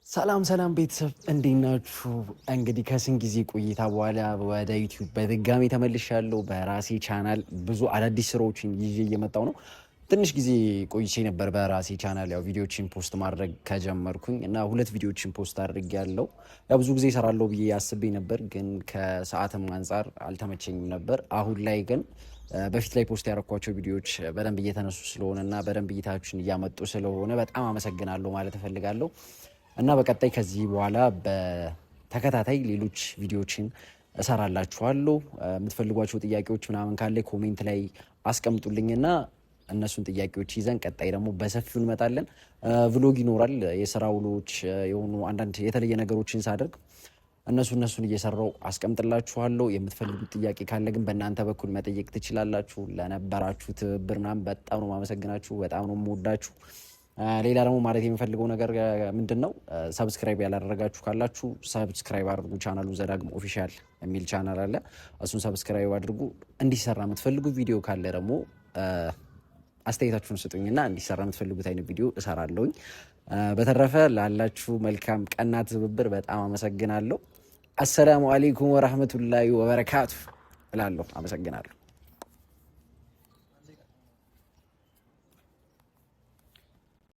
ሰላም ሰላም ቤተሰብ እንዴት ናችሁ? እንግዲህ ከስንት ጊዜ ቆይታ በኋላ ወደ ዩቲዩብ በድጋሚ ተመልሻለሁ። በራሴ ቻናል ብዙ አዳዲስ ስራዎችን ይዤ እየመጣሁ ነው። ትንሽ ጊዜ ቆይቼ ነበር በራሴ ቻናል ያው ቪዲዮዎችን ፖስት ማድረግ ከጀመርኩኝ እና 2 ቪዲዮዎችን ፖስት አድርጌያለሁ። ያው ብዙ ጊዜ እሰራለሁ ብዬ አስቤ ነበር፣ ግን ከሰዓትም አንጻር አልተመቸኝም ነበር። አሁን ላይ ግን በፊት ላይ ፖስት ያደረኳቸው ቪዲዮዎች በደንብ እየተነሱ ስለሆነ እና በደንብ እይታዎችን እያመጡ ስለሆነ በጣም አመሰግናለሁ ማለት እፈልጋለሁ። እና በቀጣይ ከዚህ በኋላ በተከታታይ ሌሎች ቪዲዮዎችን እሰራላችኋለሁ። የምትፈልጓቸው ጥያቄዎች ምናምን ካለ ኮሜንት ላይ አስቀምጡልኝና እነሱን ጥያቄዎች ይዘን ቀጣይ ደግሞ በሰፊው እንመጣለን። ቭሎግ ይኖራል፣ የስራ ውሎች የሆኑ አንዳንድ የተለየ ነገሮችን ሳደርግ እነሱን እየሰራው አስቀምጥላችኋለሁ። የምትፈልጉት ጥያቄ ካለ ግን በእናንተ በኩል መጠየቅ ትችላላችሁ። ለነበራችሁ ትብብር ምናምን በጣም ነው ማመሰግናችሁ፣ በጣም ነው የምወዳችሁ። ሌላ ደግሞ ማለት የምፈልገው ነገር ምንድነው፣ ሰብስክራይብ ያላደረጋችሁ ካላችሁ ሰብስክራይብ አድርጉ። ቻናሉ ዘዳግም ኦፊሻል የሚል ቻናል አለ፣ እሱን ሰብስክራይብ አድርጉ። እንዲሰራ የምትፈልጉት ቪዲዮ ካለ ደግሞ አስተያየታችሁን ስጡኝና እንዲሰራ የምትፈልጉት አይነት ቪዲዮ እሰራለሁኝ። በተረፈ ላላችሁ መልካም ቀና ትብብር በጣም አመሰግናለሁ። አሰላሙ አለይኩም ወራህመቱላሂ ወበረካቱ እላለሁ። አመሰግናለሁ።